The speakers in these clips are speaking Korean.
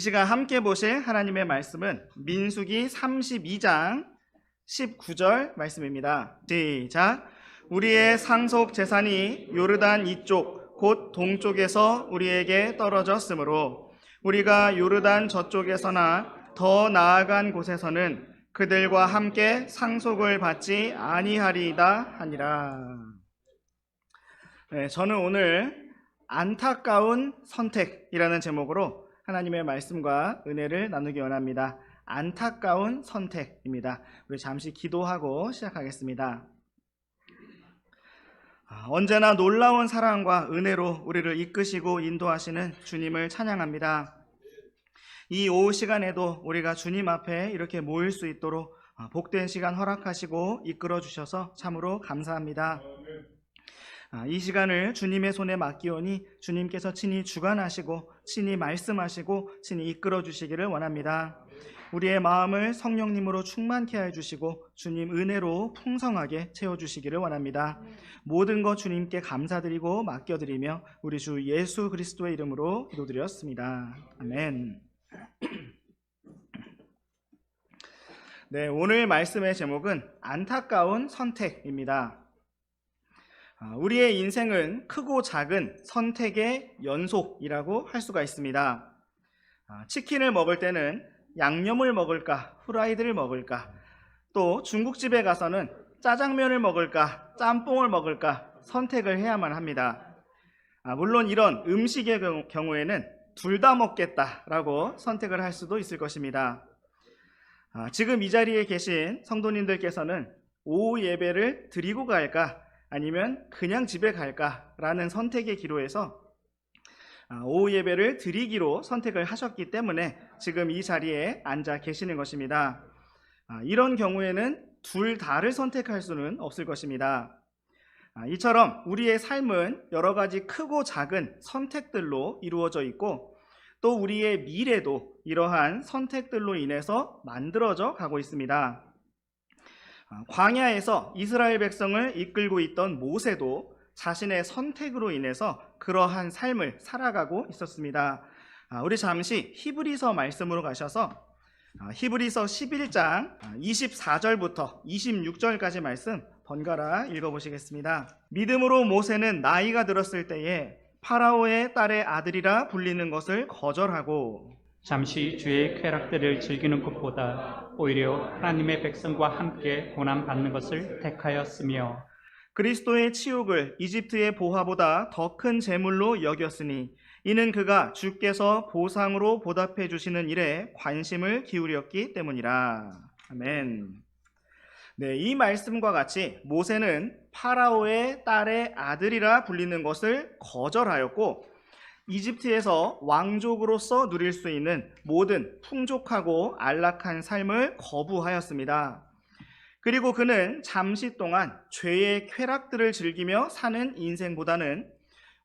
시간 함께 보실 하나님의 말씀은 민수기 32장 19절 말씀입니다. 시작. 우리의 상속 재산이 요르단 이쪽 곧 동쪽에서 우리에게 떨어졌으므로 우리가 요르단 저쪽에서나 더 나아간 곳에서는 그들과 함께 상속을 받지 아니하리이다 하니라. 저는 오늘 안타까운 선택이라는 제목으로 하나님의 말씀과 은혜를 나누기 원합니다. 안타까운 선택입니다. 우리 잠시 기도하고 시작하겠습니다. 언제나 놀라운 사랑과 은혜로 우리를 이끄시고 인도하시는 주님을 찬양합니다. 이 오후 시간에도 우리가 주님 앞에 이렇게 모일 수 있도록 복된 시간 허락하시고 이끌어 주셔서 참으로 감사합니다. 이 시간을 주님의 손에 맡기오니 주님께서 친히 주관하시고 친히 말씀하시고 친히 이끌어 주시기를 원합니다. 우리의 마음을 성령님으로 충만케 해주시고 주님 은혜로 풍성하게 채워주시기를 원합니다. 모든 것 주님께 감사드리고 맡겨드리며 우리 주 예수 그리스도의 이름으로 기도드렸습니다. 아멘. 네, 오늘 말씀의 제목은 안타까운 선택입니다. 우리의 인생은 크고 작은 선택의 연속이라고 할 수가 있습니다. 치킨을 먹을 때는 양념을 먹을까, 후라이드를 먹을까, 또 중국집에 가서는 짜장면을 먹을까, 짬뽕을 먹을까 선택을 해야만 합니다. 물론 이런 음식의 경우에는 둘 다 먹겠다라고 선택을 할 수도 있을 것입니다. 지금 이 자리에 계신 성도님들께서는 오후 예배를 드리고 갈까, 아니면 그냥 집에 갈까라는 선택의 기로에서 오후 예배를 드리기로 선택을 하셨기 때문에 지금 이 자리에 앉아 계시는 것입니다. 이런 경우에는 둘 다를 선택할 수는 없을 것입니다. 이처럼 우리의 삶은 여러 가지 크고 작은 선택들로 이루어져 있고 또 우리의 미래도 이러한 선택들로 인해서 만들어져 가고 있습니다. 광야에서 이스라엘 백성을 이끌고 있던 모세도 자신의 선택으로 인해서 그러한 삶을 살아가고 있었습니다. 우리 잠시 히브리서 말씀으로 가셔서 히브리서 11장 24절부터 26절까지 말씀 번갈아 읽어보시겠습니다. 믿음으로 모세는 나이가 들었을 때에 파라오의 딸의 아들이라 불리는 것을 거절하고 잠시 주의 쾌락들을 즐기는 것보다 오히려 하나님의 백성과 함께 고난받는 것을 택하였으며 그리스도의 치욕을 이집트의 보화보다 더 큰 재물로 여겼으니 이는 그가 주께서 보상으로 보답해 주시는 일에 관심을 기울였기 때문이라. 아멘. 네, 이 말씀과 같이 모세는 파라오의 딸의 아들이라 불리는 것을 거절하였고 이집트에서 왕족으로서 누릴 수 있는 모든 풍족하고 안락한 삶을 거부하였습니다. 그리고 그는 잠시 동안 죄의 쾌락들을 즐기며 사는 인생보다는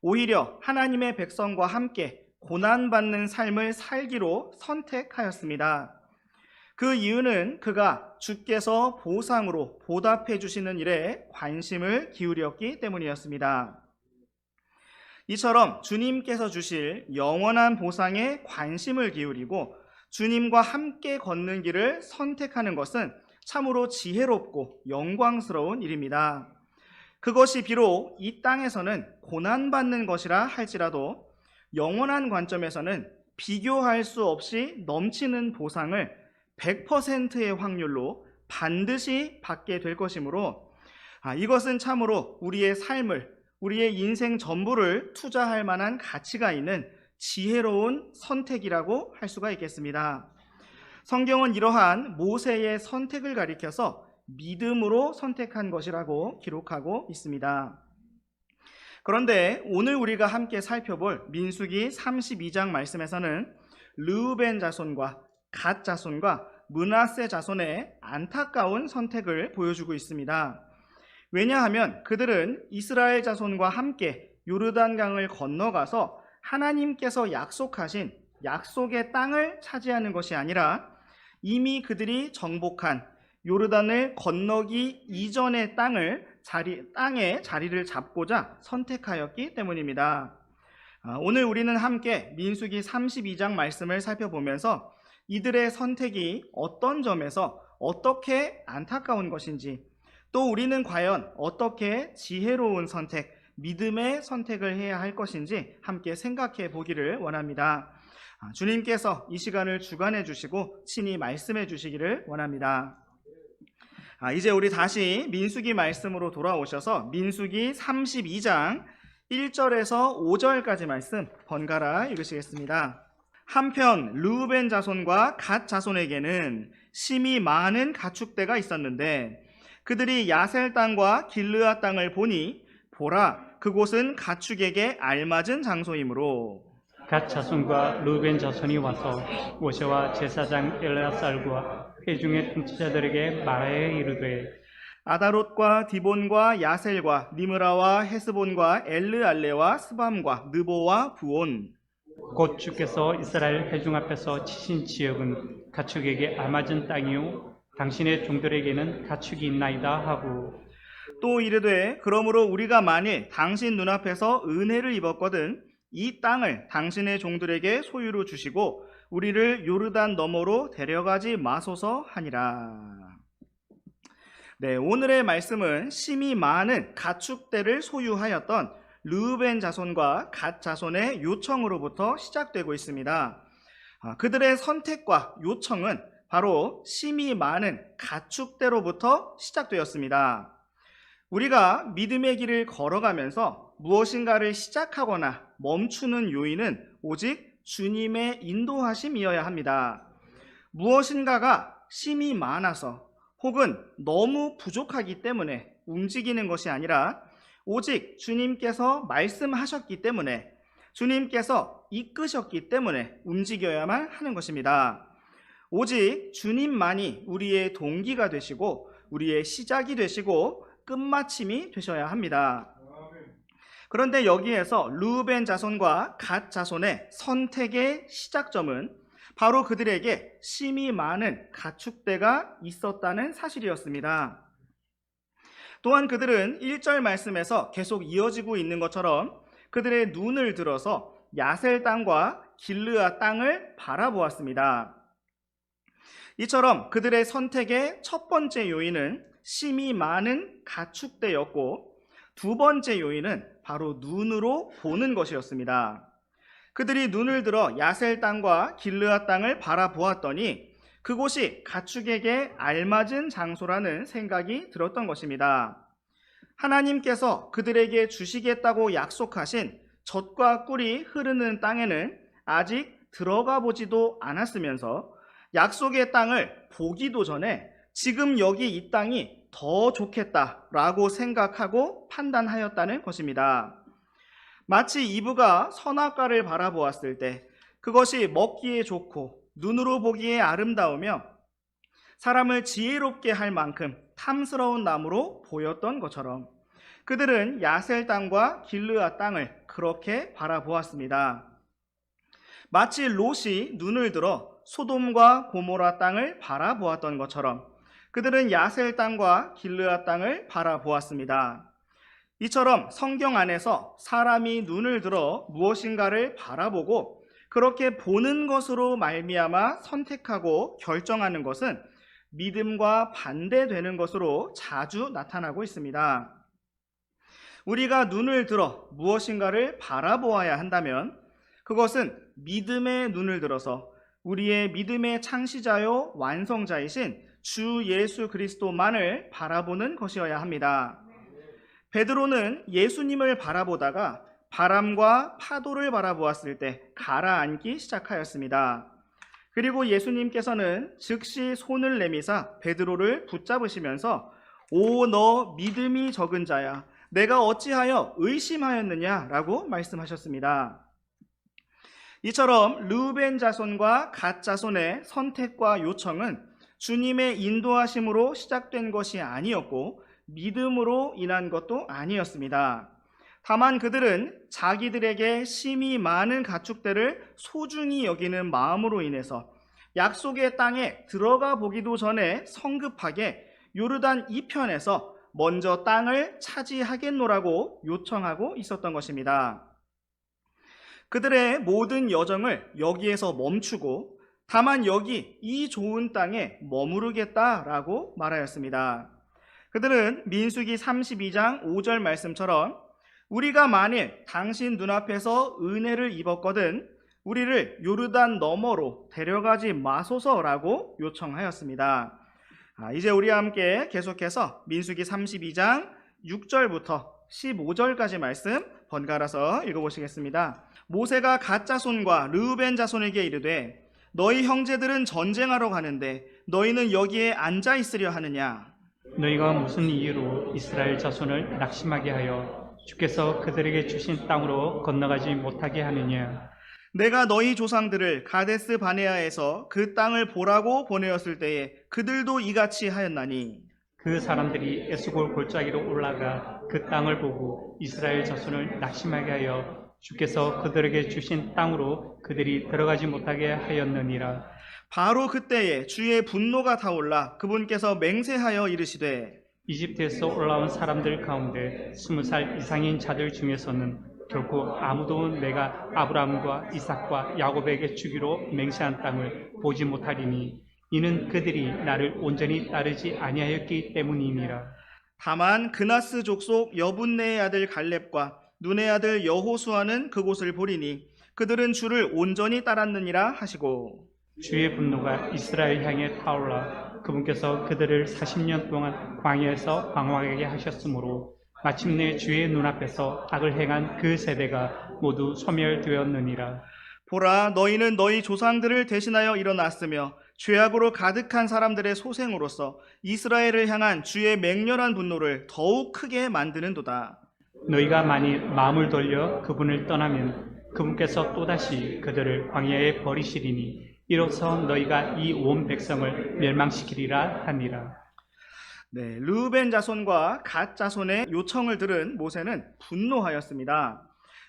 오히려 하나님의 백성과 함께 고난받는 삶을 살기로 선택하였습니다. 그 이유는 그가 주께서 보상으로 보답해 주시는 일에 관심을 기울였기 때문이었습니다. 이처럼 주님께서 주실 영원한 보상에 관심을 기울이고 주님과 함께 걷는 길을 선택하는 것은 참으로 지혜롭고 영광스러운 일입니다. 그것이 비록 이 땅에서는 고난받는 것이라 할지라도 영원한 관점에서는 비교할 수 없이 넘치는 보상을 100%의 확률로 반드시 받게 될 것이므로 이것은 참으로 우리의 삶을, 우리의 인생 전부를 투자할 만한 가치가 있는 지혜로운 선택이라고 할 수가 있겠습니다. 성경은 이러한 모세의 선택을 가리켜서 믿음으로 선택한 것이라고 기록하고 있습니다. 그런데 오늘 우리가 함께 살펴볼 민수기 32장 말씀에서는 르우벤 자손과 갓 자손과 므낫세 자손의 안타까운 선택을 보여주고 있습니다. 왜냐하면 그들은 이스라엘 자손과 함께 요르단강을 건너가서 하나님께서 약속하신 약속의 땅을 차지하는 것이 아니라 이미 그들이 정복한 요르단을 건너기 이전의 땅에 자리를 잡고자 선택하였기 때문입니다. 오늘 우리는 함께 민수기 32장 말씀을 살펴보면서 이들의 선택이 어떤 점에서 어떻게 안타까운 것인지, 또 우리는 과연 어떻게 지혜로운 선택, 믿음의 선택을 해야 할 것인지 함께 생각해 보기를 원합니다. 주님께서 이 시간을 주관해 주시고 친히 말씀해 주시기를 원합니다. 이제 우리 다시 민수기 말씀으로 돌아오셔서 민수기 32장 1절에서 5절까지 말씀 번갈아 읽으시겠습니다. 한편 르우벤 자손과 갓 자손에게는 심히 많은 가축대가 있었는데 그들이 야셀 땅과 길르앗 땅을 보니 보라 그곳은 가축에게 알맞은 장소이므로 갓 자손과 르벤 자손이 와서 모세와 제사장 엘레아살과 회중의 통치자들에게 말하여 이르되 아다롯과 디본과 야셀과 니므라와 헤스본과 엘르알레와 스밤과 느보와 부온 곧 주께서 이스라엘 회중 앞에서 치신 지역은 가축에게 알맞은 땅이요 당신의 종들에게는 가축이 있나이다 하고 또 이르되 그러므로 우리가 만일 당신 눈앞에서 은혜를 입었거든 이 땅을 당신의 종들에게 소유로 주시고 우리를 요르단 너머로 데려가지 마소서 하니라. 네, 오늘의 말씀은 심히 많은 가축대를 소유하였던 르우벤 자손과 갓 자손의 요청으로부터 시작되고 있습니다. 그들의 선택과 요청은 바로 심히 많은 가축대로부터 시작되었습니다. 우리가 믿음의 길을 걸어가면서 무엇인가를 시작하거나 멈추는 요인은 오직 주님의 인도하심이어야 합니다. 무엇인가가 심히 많아서 혹은 너무 부족하기 때문에 움직이는 것이 아니라 오직 주님께서 말씀하셨기 때문에 주님께서 이끄셨기 때문에 움직여야만 하는 것입니다. 오직 주님만이 우리의 동기가 되시고 우리의 시작이 되시고 끝마침이 되셔야 합니다. 그런데 여기에서 르우벤 자손과 갓 자손의 선택의 시작점은 바로 그들에게 심히 많은 가축대가 있었다는 사실이었습니다. 또한 그들은 1절 말씀에서 계속 이어지고 있는 것처럼 그들의 눈을 들어서 야셀 땅과 길르앗 땅을 바라보았습니다. 이처럼 그들의 선택의 첫 번째 요인은 심히 많은 가축대였고 두 번째 요인은 바로 눈으로 보는 것이었습니다. 그들이 눈을 들어 야셀 땅과 길르앗 땅을 바라보았더니 그곳이 가축에게 알맞은 장소라는 생각이 들었던 것입니다. 하나님께서 그들에게 주시겠다고 약속하신 젖과 꿀이 흐르는 땅에는 아직 들어가 보지도 않았으면서 약속의 땅을 보기도 전에 지금 여기 이 땅이 더 좋겠다라고 생각하고 판단하였다는 것입니다. 마치 이브가 선악과를 바라보았을 때 그것이 먹기에 좋고 눈으로 보기에 아름다우며 사람을 지혜롭게 할 만큼 탐스러운 나무로 보였던 것처럼 그들은 야셀 땅과 길르앗 땅을 그렇게 바라보았습니다. 마치 롯이 눈을 들어 소돔과 고모라 땅을 바라보았던 것처럼 그들은 야셀 땅과 길르앗 땅을 바라보았습니다. 이처럼 성경 안에서 사람이 눈을 들어 무엇인가를 바라보고 그렇게 보는 것으로 말미암아 선택하고 결정하는 것은 믿음과 반대되는 것으로 자주 나타나고 있습니다. 우리가 눈을 들어 무엇인가를 바라보아야 한다면 그것은 믿음의 눈을 들어서 우리의 믿음의 창시자요 완성자이신 주 예수 그리스도만을 바라보는 것이어야 합니다. 베드로는 예수님을 바라보다가 바람과 파도를 바라보았을 때 가라앉기 시작하였습니다. 그리고 예수님께서는 즉시 손을 내미사 베드로를 붙잡으시면서 오 너 믿음이 적은 자야 내가 어찌하여 의심하였느냐라고 말씀하셨습니다. 이처럼 르우벤 자손과 갓 자손의 선택과 요청은 주님의 인도하심으로 시작된 것이 아니었고 믿음으로 인한 것도 아니었습니다. 다만 그들은 자기들에게 심히 많은 가축대를 소중히 여기는 마음으로 인해서 약속의 땅에 들어가 보기도 전에 성급하게 요르단 이편에서 먼저 땅을 차지하겠노라고 요청하고 있었던 것입니다. 그들의 모든 여정을 여기에서 멈추고 다만 여기 이 좋은 땅에 머무르겠다라고 말하였습니다. 그들은 민수기 32장 5절 말씀처럼 우리가 만일 당신 눈앞에서 은혜를 입었거든 우리를 요르단 너머로 데려가지 마소서라고 요청하였습니다. 이제 우리와 함께 계속해서 민수기 32장 6절부터 15절까지 말씀 번갈아서 읽어보시겠습니다. 모세가 갓 자손과 르우벤 자손에게 이르되 너희 형제들은 전쟁하러 가는데 너희는 여기에 앉아 있으려 하느냐? 너희가 무슨 이유로 이스라엘 자손을 낙심하게 하여 주께서 그들에게 주신 땅으로 건너가지 못하게 하느냐? 내가 너희 조상들을 가데스 바네아에서 그 땅을 보라고 보내었을 때에 그들도 이같이 하였나니 그 사람들이 에스골 골짜기로 올라가 그 땅을 보고 이스라엘 자손을 낙심하게 하여 주께서 그들에게 주신 땅으로 그들이 들어가지 못하게 하였느니라. 바로 그때에 주의 분노가 타올라 그분께서 맹세하여 이르시되 이집트에서 올라온 사람들 가운데 20살 이상인 자들 중에서는 결코 아무도 내가 아브라함과 이삭과 야곱에게 주기로 맹세한 땅을 보지 못하리니 이는 그들이 나를 온전히 따르지 아니하였기 때문이니라. 다만 그나스 족속 여분네의 아들 갈렙과 눈의 아들 여호수아는 그곳을 보리니 그들은 주를 온전히 따랐느니라 하시고 주의 분노가 이스라엘 향해 타올라 그분께서 그들을 40년 동안 광야에서 방황하게 하셨으므로 마침내 주의 눈앞에서 악을 행한 그 세대가 모두 소멸되었느니라. 보라 너희는 너희 조상들을 대신하여 일어났으며 죄악으로 가득한 사람들의 소생으로서 이스라엘을 향한 주의 맹렬한 분노를 더욱 크게 만드는도다. 너희가 만일 마음을 돌려 그분을 떠나면 그분께서 또다시 그들을 광야에 버리시리니 이로써 너희가 이 온 백성을 멸망시키리라 하니라. 네, 르우벤 자손과 갓 자손의 요청을 들은 모세는 분노하였습니다.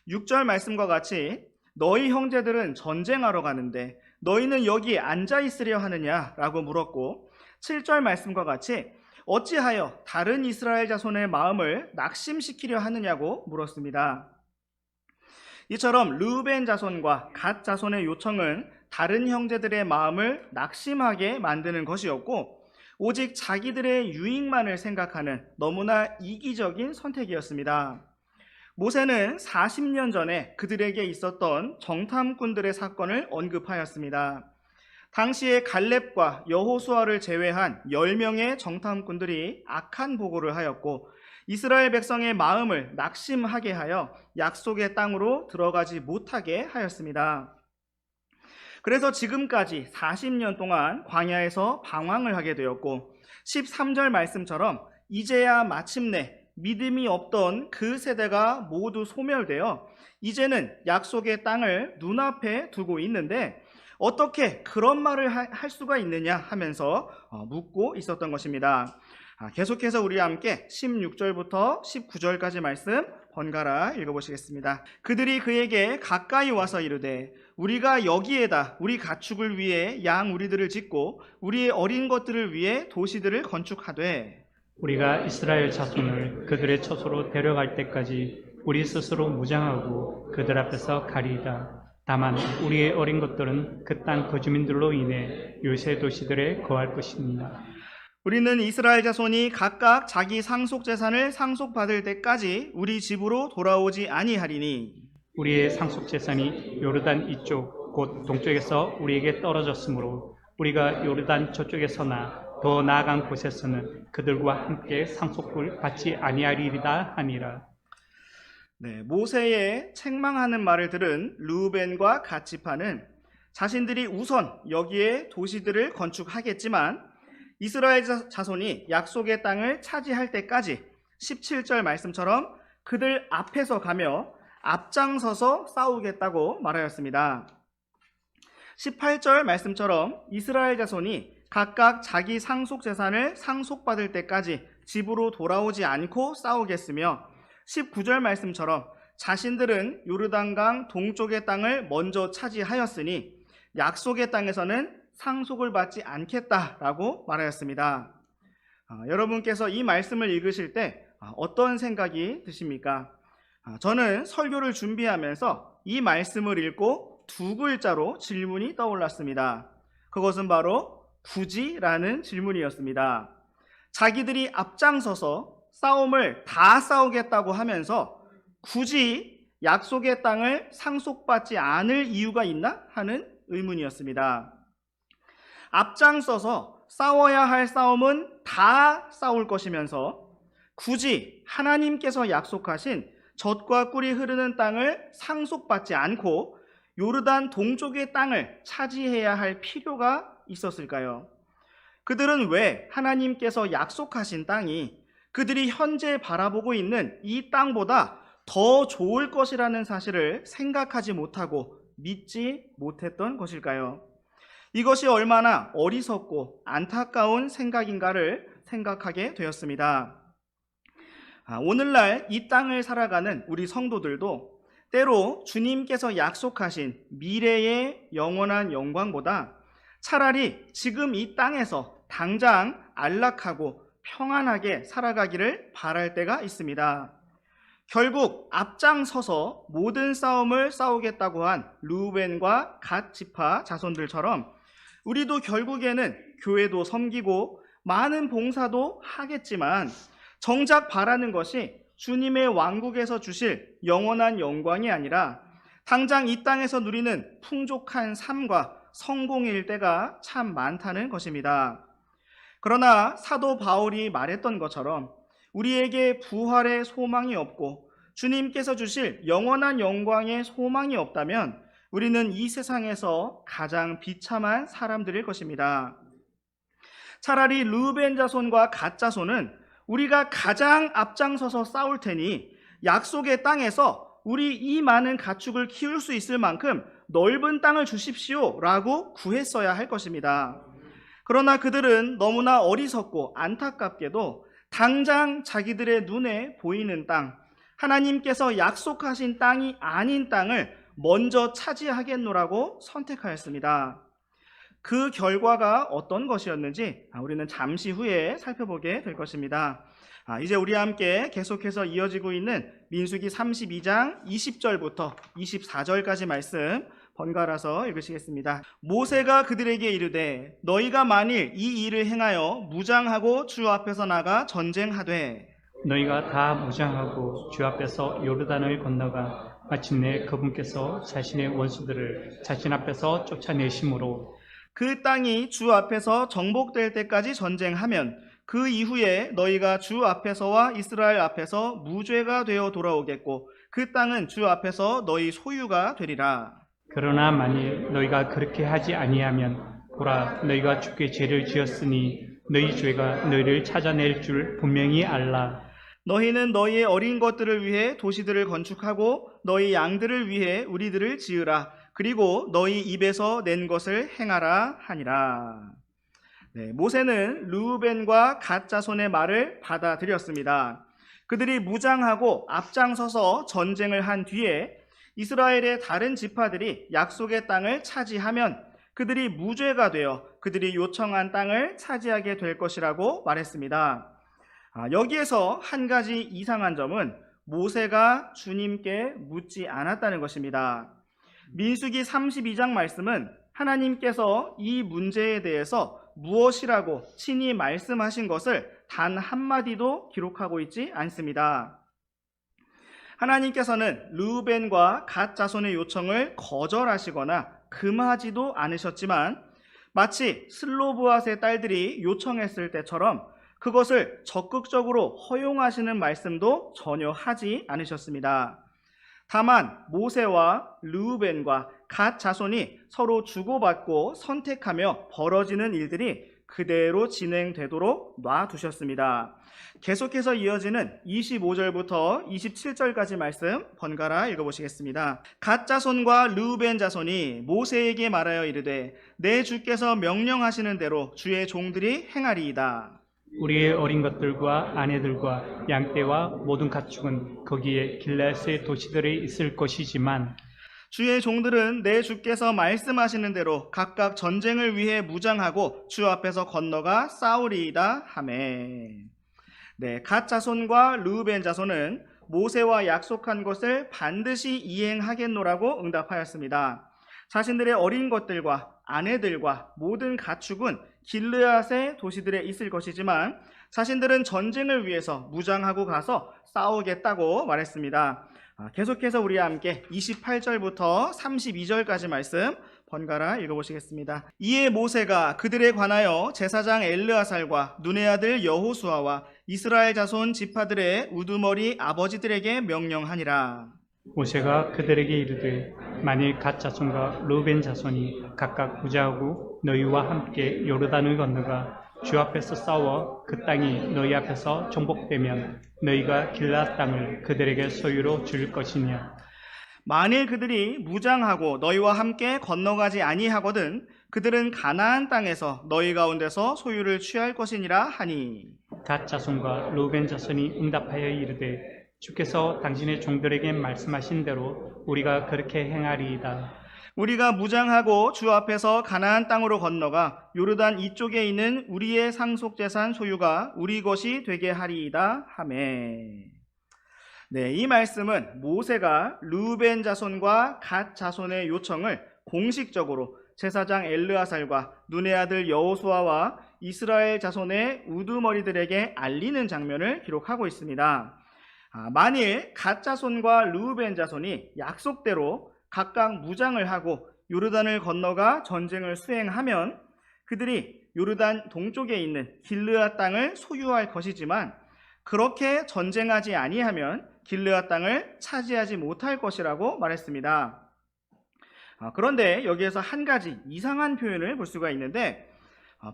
6절 말씀과 같이 너희 형제들은 전쟁하러 가는데 너희는 여기 앉아 있으려 하느냐라고 물었고 7절 말씀과 같이 어찌하여 다른 이스라엘 자손의 마음을 낙심시키려 하느냐고 물었습니다. 이처럼 르우벤 자손과 갓 자손의 요청은 다른 형제들의 마음을 낙심하게 만드는 것이었고 오직 자기들의 유익만을 생각하는 너무나 이기적인 선택이었습니다. 모세는 40년 전에 그들에게 있었던 정탐꾼들의 사건을 언급하였습니다. 당시에 갈렙과 여호수아를 제외한 10명의 정탐꾼들이 악한 보고를 하였고 이스라엘 백성의 마음을 낙심하게 하여 약속의 땅으로 들어가지 못하게 하였습니다. 그래서 지금까지 40년 동안 광야에서 방황을 하게 되었고 13절 말씀처럼 이제야 마침내 믿음이 없던 그 세대가 모두 소멸되어 이제는 약속의 땅을 눈앞에 두고 있는데 어떻게 그런 말을 할 수가 있느냐 하면서 묻고 있었던 것입니다. 계속해서 우리와 함께 16절부터 19절까지 말씀 번갈아 읽어보시겠습니다. 그들이 그에게 가까이 와서 이르되 우리가 여기에다 우리 가축을 위해 양 우리들을 짓고 우리의 어린 것들을 위해 도시들을 건축하되 우리가 이스라엘 자손을 그들의 처소로 데려갈 때까지 우리 스스로 무장하고 그들 앞에서 가리이다. 다만 우리의 어린 것들은 그 땅 거주민들로 인해 요새 도시들에 거할 것입니다. 우리는 이스라엘 자손이 각각 자기 상속 재산을 상속받을 때까지 우리 집으로 돌아오지 아니하리니 우리의 상속 재산이 요르단 이쪽 곧 동쪽에서 우리에게 떨어졌으므로 우리가 요르단 저쪽에서나 더 나아간 곳에서는 그들과 함께 상속을 받지 아니하리이다 하니라. 네, 모세의 책망하는 말을 들은 르우벤과 갓 지파는 자신들이 우선 여기에 도시들을 건축하겠지만 이스라엘 자손이 약속의 땅을 차지할 때까지 17절 말씀처럼 그들 앞에서 가며 앞장서서 싸우겠다고 말하였습니다. 18절 말씀처럼 이스라엘 자손이 각각 자기 상속 재산을 상속받을 때까지 집으로 돌아오지 않고 싸우겠으며 19절 말씀처럼 자신들은 요르단강 동쪽의 땅을 먼저 차지하였으니 약속의 땅에서는 상속을 받지 않겠다라고 말하였습니다. 여러분께서 이 말씀을 읽으실 때 어떤 생각이 드십니까? 저는 설교를 준비하면서 이 말씀을 읽고 두 글자로 질문이 떠올랐습니다. 그것은 바로 굳이라는 질문이었습니다. 자기들이 앞장서서 싸움을 다 싸우겠다고 하면서 굳이 약속의 땅을 상속받지 않을 이유가 있나 하는 의문이었습니다. 앞장서서 싸워야 할 싸움은 다 싸울 것이면서 굳이 하나님께서 약속하신 젖과 꿀이 흐르는 땅을 상속받지 않고 요르단 동쪽의 땅을 차지해야 할 필요가 있었을까요? 그들은 왜 하나님께서 약속하신 땅이 그들이 현재 바라보고 있는 이 땅보다 더 좋을 것이라는 사실을 생각하지 못하고 믿지 못했던 것일까요? 이것이 얼마나 어리석고 안타까운 생각인가를 생각하게 되었습니다. 오늘날 이 땅을 살아가는 우리 성도들도 때로 주님께서 약속하신 미래의 영원한 영광보다 차라리 지금 이 땅에서 당장 안락하고 평안하게 살아가기를 바랄 때가 있습니다. 결국 앞장서서 모든 싸움을 싸우겠다고 한 르우벤과 갓 지파 자손들처럼 우리도 결국에는 교회도 섬기고 많은 봉사도 하겠지만 정작 바라는 것이 주님의 왕국에서 주실 영원한 영광이 아니라 당장 이 땅에서 누리는 풍족한 삶과 성공일 때가 참 많다는 것입니다. 그러나 사도 바울이 말했던 것처럼 우리에게 부활의 소망이 없고 주님께서 주실 영원한 영광의 소망이 없다면 우리는 이 세상에서 가장 비참한 사람들일 것입니다. 차라리 르우벤 자손과 갓 자손은 우리가 가장 앞장서서 싸울 테니 약속의 땅에서 우리 이 많은 가축을 키울 수 있을 만큼 넓은 땅을 주십시오 라고 구했어야 할 것입니다. 그러나 그들은 너무나 어리석고 안타깝게도 당장 자기들의 눈에 보이는 땅, 하나님께서 약속하신 땅이 아닌 땅을 먼저 차지하겠노라고 선택하였습니다. 그 결과가 어떤 것이었는지 우리는 잠시 후에 살펴보게 될 것입니다. 이제 우리와 함께 계속해서 이어지고 있는 민수기 32장 20절부터 24절까지 말씀 번갈아서 읽으시겠습니다. 모세가 그들에게 이르되 너희가 만일 이 일을 행하여 무장하고 주 앞에서 나가 전쟁하되 너희가 다 무장하고 주 앞에서 요르단을 건너가 마침내 그분께서 자신의 원수들을 자신 앞에서 쫓아내심으로 그 땅이 주 앞에서 정복될 때까지 전쟁하면 그 이후에 너희가 주 앞에서와 이스라엘 앞에서 무죄가 되어 돌아오겠고 그 땅은 주 앞에서 너희 소유가 되리라. 그러나 만일 너희가 그렇게 하지 아니하면 보라 너희가 주께 죄를 지었으니 너희 죄가 너희를 찾아낼 줄 분명히 알라. 너희는 너희의 어린 것들을 위해 도시들을 건축하고 너희 양들을 위해 우리들을 지으라. 그리고 너희 입에서 낸 것을 행하라 하니라. 모세는 르우벤과 갓 자손의 말을 받아들였습니다. 그들이 무장하고 앞장서서 전쟁을 한 뒤에 이스라엘의 다른 지파들이 약속의 땅을 차지하면 그들이 무죄가 되어 그들이 요청한 땅을 차지하게 될 것이라고 말했습니다. 여기에서 한 가지 이상한 점은 모세가 주님께 묻지 않았다는 것입니다. 민수기 32장 말씀은 하나님께서 이 문제에 대해서 무엇이라고 친히 말씀하신 것을 단 한마디도 기록하고 있지 않습니다. 하나님께서는 르우벤과 갓 자손의 요청을 거절하시거나 금하지도 않으셨지만 마치 슬로브앗의 딸들이 요청했을 때처럼 그것을 적극적으로 허용하시는 말씀도 전혀 하지 않으셨습니다. 다만 모세와 르우벤과 갓 자손이 서로 주고받고 선택하며 벌어지는 일들이 그대로 진행되도록 놔두셨습니다. 계속해서 이어지는 25절부터 27절까지 말씀 번갈아 읽어보시겠습니다. 갓 자손과 르우벤 자손이 모세에게 말하여 이르되 내 주께서 명령하시는 대로 주의 종들이 행하리이다. 우리의 어린 것들과 아내들과 양떼와 모든 가축은 거기에 길르앗의 도시들에 있을 것이지만 주의 종들은 내 주께서 말씀하시는 대로 각각 전쟁을 위해 무장하고 주 앞에서 건너가 싸우리이다 하매. 갓 자손과 르우벤 자손은 모세와 약속한 것을 반드시 이행하겠노라고 응답하였습니다. 자신들의 어린 것들과 아내들과 모든 가축은 길르앗의 도시들에 있을 것이지만 자신들은 전쟁을 위해서 무장하고 가서 싸우겠다고 말했습니다. 계속해서 우리와 함께 28절부터 32절까지 말씀 번갈아 읽어보시겠습니다. 이에 모세가 그들에 관하여 제사장 엘르아살과 눈의 아들 여호수아와 이스라엘 자손 지파들의 우두머리 아버지들에게 명령하니라. 모세가 그들에게 이르되 만일 갓 자손과 르우벤 자손이 각각 무장하고 너희와 함께 요르단을 건너가 주 앞에서 싸워 그 땅이 너희 앞에서 정복되면 너희가 길앗 땅을 그들에게 소유로 줄 것이냐. 만일 그들이 무장하고 너희와 함께 건너가지 아니하거든 그들은 가나안 땅에서 너희 가운데서 소유를 취할 것이니라 하니. 갓 자손과 르우벤 자손이 응답하여 이르되 주께서 당신의 종들에게 말씀하신 대로 우리가 그렇게 행하리이다. 우리가 무장하고 주 앞에서 가나안 땅으로 건너가 요르단 이쪽에 있는 우리의 상속재산 소유가 우리 것이 되게 하리이다 하매. 네, 이 말씀은 모세가 르우벤 자손과 갓 자손의 요청을 공식적으로 제사장 엘르아살과 눈의 아들 여호수아와 이스라엘 자손의 우두머리들에게 알리는 장면을 기록하고 있습니다. 만일 갓 자손과 르우벤 자손이 약속대로 각각 무장을 하고 요르단을 건너가 전쟁을 수행하면 그들이 요르단 동쪽에 있는 길르앗 땅을 소유할 것이지만 그렇게 전쟁하지 아니하면 길르앗 땅을 차지하지 못할 것이라고 말했습니다. 그런데 여기에서 한 가지 이상한 표현을 볼 수가 있는데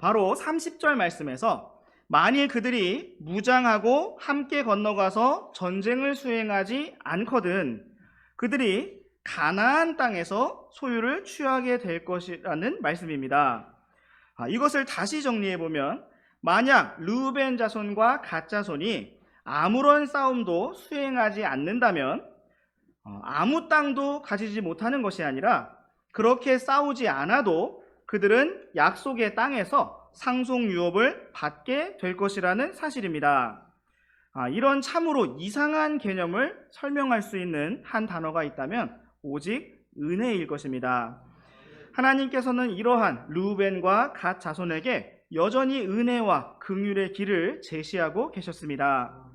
바로 30절 말씀에서 만일 그들이 무장하고 함께 건너가서 전쟁을 수행하지 않거든 그들이 가나안 땅에서 소유를 취하게 될 것이라는 말씀입니다. 이것을 다시 정리해보면 만약 르우벤 자손과 갓 자손이 아무런 싸움도 수행하지 않는다면 아무 땅도 가지지 못하는 것이 아니라 그렇게 싸우지 않아도 그들은 약속의 땅에서 상속유업을 받게 될 것이라는 사실입니다. 이런 참으로 이상한 개념을 설명할 수 있는 한 단어가 있다면 오직 은혜일 것입니다. 하나님께서는 이러한 르우벤과 갓 자손에게 여전히 은혜와 긍휼의 길을 제시하고 계셨습니다.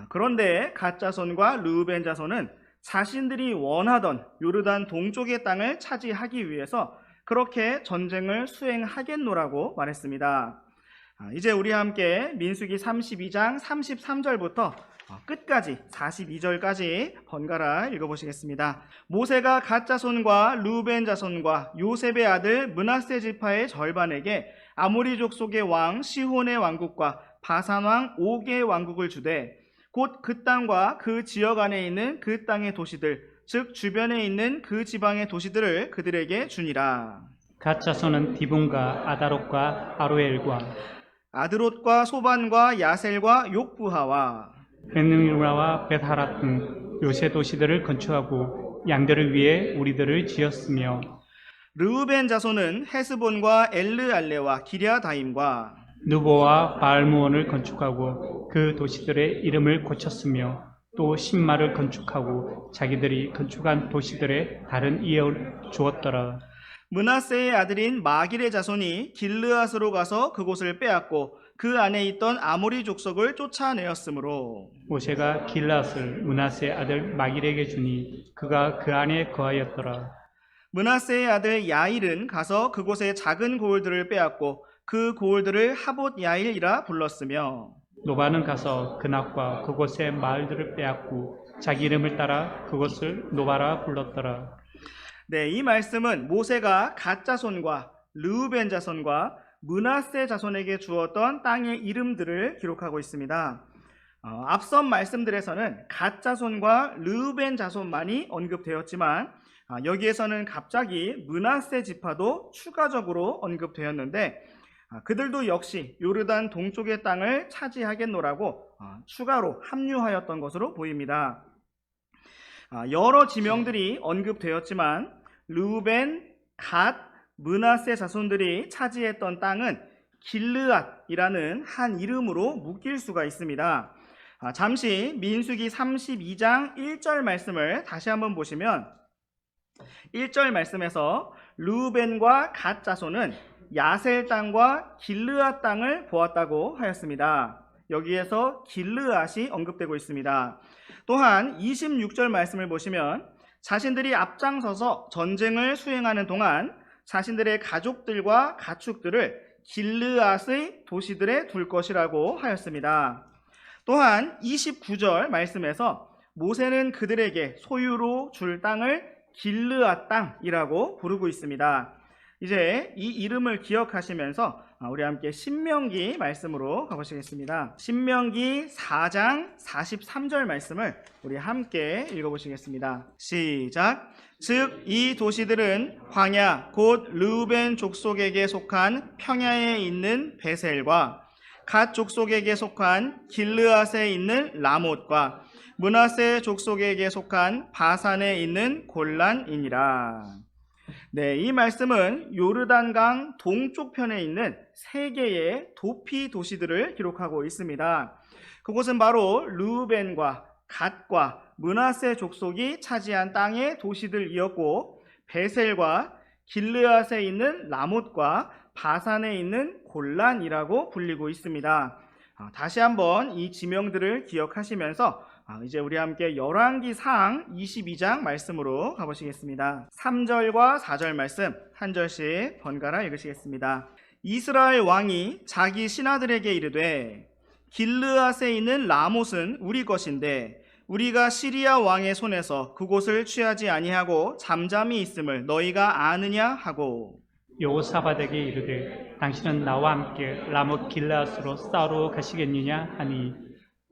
그런데 갓 자손과 르우벤 자손은 자신들이 원하던 요르단 동쪽의 땅을 차지하기 위해서 그렇게 전쟁을 수행하겠노라고 말했습니다. 이제 우리와 함께 민수기 32장 33절부터 끝까지 42절까지 번갈아 읽어보시겠습니다. 모세가 갓 자손과 르우벤 자손과 요셉의 아들 므낫세 지파의 절반에게 아모리 족속의 왕 시혼의 왕국과 바산 왕 옥의 왕국을 주되 곧 그 땅과 그 지역 안에 있는 그 땅의 도시들 즉 주변에 있는 그 지방의 도시들을 그들에게 주니라. 갓 자손은 디본과 아다롯과 아로엘과 아드롯과 소반과 야셀과 욕부하와 베느라와 벳하랏 등 요새 도시들을 건축하고 양들을 위해 우리들을 지었으며 르우벤 자손은 헤스본과 엘르알레와 기랴다임과 누보와 바알무온을 건축하고 그 도시들의 이름을 고쳤으며 또 신마를 건축하고 자기들이 건축한 도시들의 다른 이름을 주었더라. 므낫세의 아들인 마길의 자손이 길르앗으로 가서 그곳을 빼앗고 그 안에 있던 아모리 족속을 쫓아내었으므로 모세가 길앗을 므낫세 아들 마길에게 주니 그가 그 안에 거하였더라. 므낫세의 아들 야일은 가서 그곳의 작은 고을들을 빼앗고 그 고을들을 하봇 야일이라 불렀으며 노바는 가서 그낙과 그곳의 마을들을 빼앗고 자기 이름을 따라 그곳을 노바라 불렀더라. 네, 이 말씀은 모세가 갓 자손과 르우벤 자손과 므낫세 자손에게 주었던 땅의 이름들을 기록하고 있습니다. 앞선 말씀들에서는 갓 자손과 르우벤 자손만이 언급되었지만 여기에서는 갑자기 므낫세 지파도 추가적으로 언급되었는데 그들도 역시 요르단 동쪽의 땅을 차지하겠노라고 추가로 합류하였던 것으로 보입니다. 여러 지명들이 언급되었지만 르우벤, 갓, 므낫세 자손들이 차지했던 땅은 길르앗이라는 한 이름으로 묶일 수가 있습니다. 잠시 민수기 32장 1절 말씀을 다시 한번 보시면 1절 말씀에서 르우벤과 갓 자손은 야셀 땅과 길르앗 땅을 보았다고 하였습니다. 여기에서 길르앗이 언급되고 있습니다. 또한 26절 말씀을 보시면 자신들이 앞장서서 전쟁을 수행하는 동안 자신들의 가족들과 가축들을 길르앗의 도시들에 둘 것이라고 하였습니다. 또한 29절 말씀에서 모세는 그들에게 소유로 줄 땅을 길르앗 땅이라고 부르고 있습니다. 이제 이 이름을 기억하시면서 우리 함께 신명기 말씀으로 가보시겠습니다. 신명기 4장 43절 말씀을 우리 함께 읽어보시겠습니다. 시작. 즉 이 도시들은 광야 곧 르우벤 족속에게 속한 평야에 있는 베셀과 갓 족속에게 속한 길르앗에 있는 라못과 므낫세 족속에게 속한 바산에 있는 골란이니라. 네, 이 말씀은 요르단강 동쪽 편에 있는 세 개의 도피 도시들을 기록하고 있습니다. 그곳은 바로 르우벤과 갓과 므낫세 족속이 차지한 땅의 도시들이었고 베셀과 길르앗에 있는 라못과 바산에 있는 골란이라고 불리고 있습니다. 다시 한번 이 지명들을 기억하시면서 이제 우리 함께 열왕기상 22장 말씀으로 가보시겠습니다. 3절과 4절 말씀 한 절씩 번갈아 읽으시겠습니다. 이스라엘 왕이 자기 신하들에게 이르되 길르앗에 있는 라못은 우리 것인데 우리가 시리아 왕의 손에서 그곳을 취하지 아니하고 잠잠히 있음을 너희가 아느냐 하고 여호사밧에게 이르되 당신은 나와 함께 라못 길르앗으로 싸우러 가시겠느냐 하니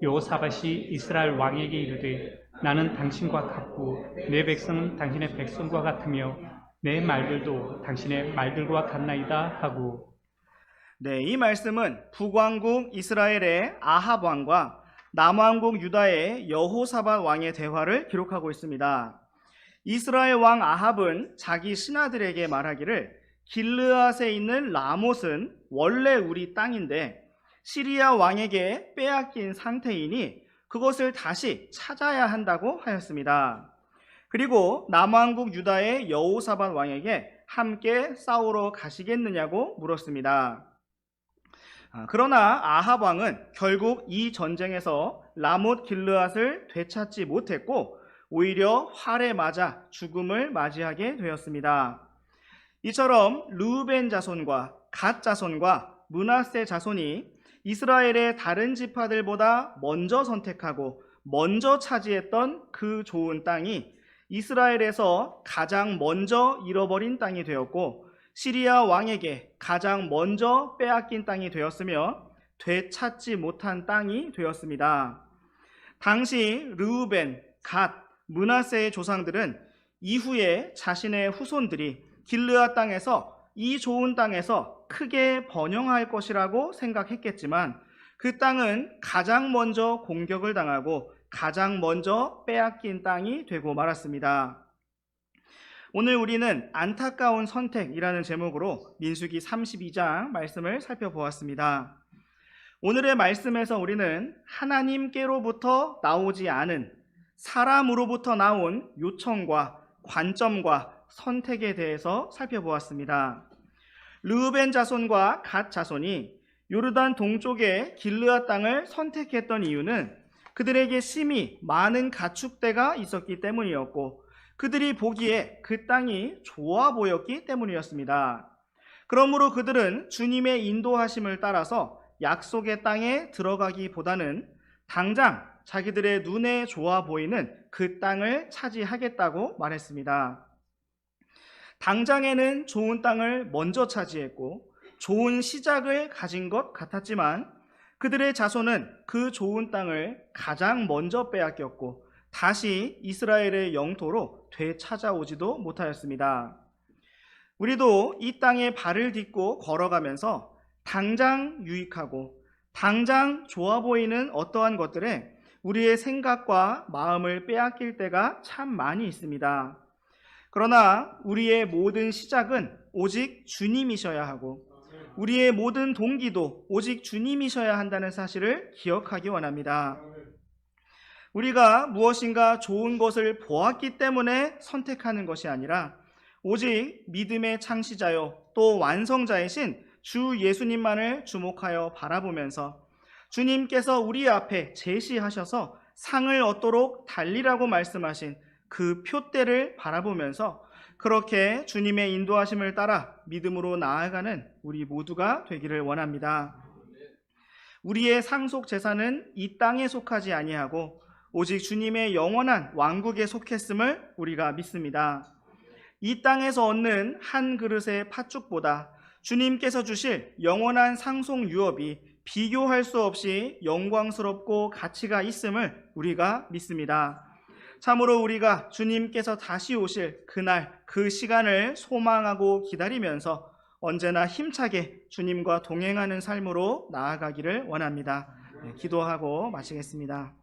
여호사밧이 이스라엘 왕에게 이르되 나는 당신과 같고 내 백성은 당신의 백성과 같으며 내 말들도 당신의 말들과 같나이다 하고. 네, 이 말씀은 북왕국 이스라엘의 아합 왕과 남왕국 유다의 여호사밧 왕의 대화를 기록하고 있습니다. 이스라엘 왕 아합은 자기 신하들에게 말하기를 길르앗에 있는 라못은 원래 우리 땅인데 시리아 왕에게 빼앗긴 상태이니 그것을 다시 찾아야 한다고 하였습니다. 그리고 남왕국 유다의 여호사밧 왕에게 함께 싸우러 가시겠느냐고 물었습니다. 그러나 아합 왕은 결국 이 전쟁에서 라못 길르앗을 되찾지 못했고 오히려 활에 맞아 죽음을 맞이하게 되었습니다. 이처럼 르우벤 자손과 갓 자손과 므낫세 자손이 이스라엘의 다른 지파들보다 먼저 선택하고 먼저 차지했던 그 좋은 땅이 이스라엘에서 가장 먼저 잃어버린 땅이 되었고 시리아 왕에게 가장 먼저 빼앗긴 땅이 되었으며 되찾지 못한 땅이 되었습니다. 당시 르우벤, 갓, 므낫세의 조상들은 이후에 자신의 후손들이 길르앗 땅에서 이 좋은 땅에서 크게 번영할 것이라고 생각했겠지만 그 땅은 가장 먼저 공격을 당하고 가장 먼저 빼앗긴 땅이 되고 말았습니다. 오늘 우리는 안타까운 선택이라는 제목으로 민수기 32장 말씀을 살펴보았습니다. 오늘의 말씀에서 우리는 하나님께로부터 나오지 않은 사람으로부터 나온 요청과 관점과 선택에 대해서 살펴보았습니다. 르우벤 자손과 갓 자손이 요르단 동쪽의 길르앗 땅을 선택했던 이유는 그들에게 심히 많은 가축대가 있었기 때문이었고 그들이 보기에 그 땅이 좋아 보였기 때문이었습니다. 그러므로 그들은 주님의 인도하심을 따라서 약속의 땅에 들어가기보다는 당장 자기들의 눈에 좋아 보이는 그 땅을 차지하겠다고 말했습니다. 당장에는 좋은 땅을 먼저 차지했고 좋은 시작을 가진 것 같았지만 그들의 자손은 그 좋은 땅을 가장 먼저 빼앗겼고 다시 이스라엘의 영토로 되찾아오지도 못하였습니다. 우리도 이 땅에 발을 딛고 걸어가면서 당장 유익하고 당장 좋아 보이는 어떠한 것들에 우리의 생각과 마음을 빼앗길 때가 참 많이 있습니다. 그러나 우리의 모든 시작은 오직 주님이셔야 하고 우리의 모든 동기도 오직 주님이셔야 한다는 사실을 기억하기 원합니다. 우리가 무엇인가 좋은 것을 보았기 때문에 선택하는 것이 아니라 오직 믿음의 창시자요 또 완성자이신 주 예수님만을 주목하여 바라보면서 주님께서 우리 앞에 제시하셔서 상을 얻도록 달리라고 말씀하신 그 표대를 바라보면서 그렇게 주님의 인도하심을 따라 믿음으로 나아가는 우리 모두가 되기를 원합니다. 우리의 상속 재산은 이 땅에 속하지 아니하고 오직 주님의 영원한 왕국에 속했음을 우리가 믿습니다. 이 땅에서 얻는 한 그릇의 팥죽보다 주님께서 주실 영원한 상속 유업이 비교할 수 없이 영광스럽고 가치가 있음을 우리가 믿습니다. 참으로 우리가 주님께서 다시 오실 그날 그 시간을 소망하고 기다리면서 언제나 힘차게 주님과 동행하는 삶으로 나아가기를 원합니다. 기도하고 마치겠습니다.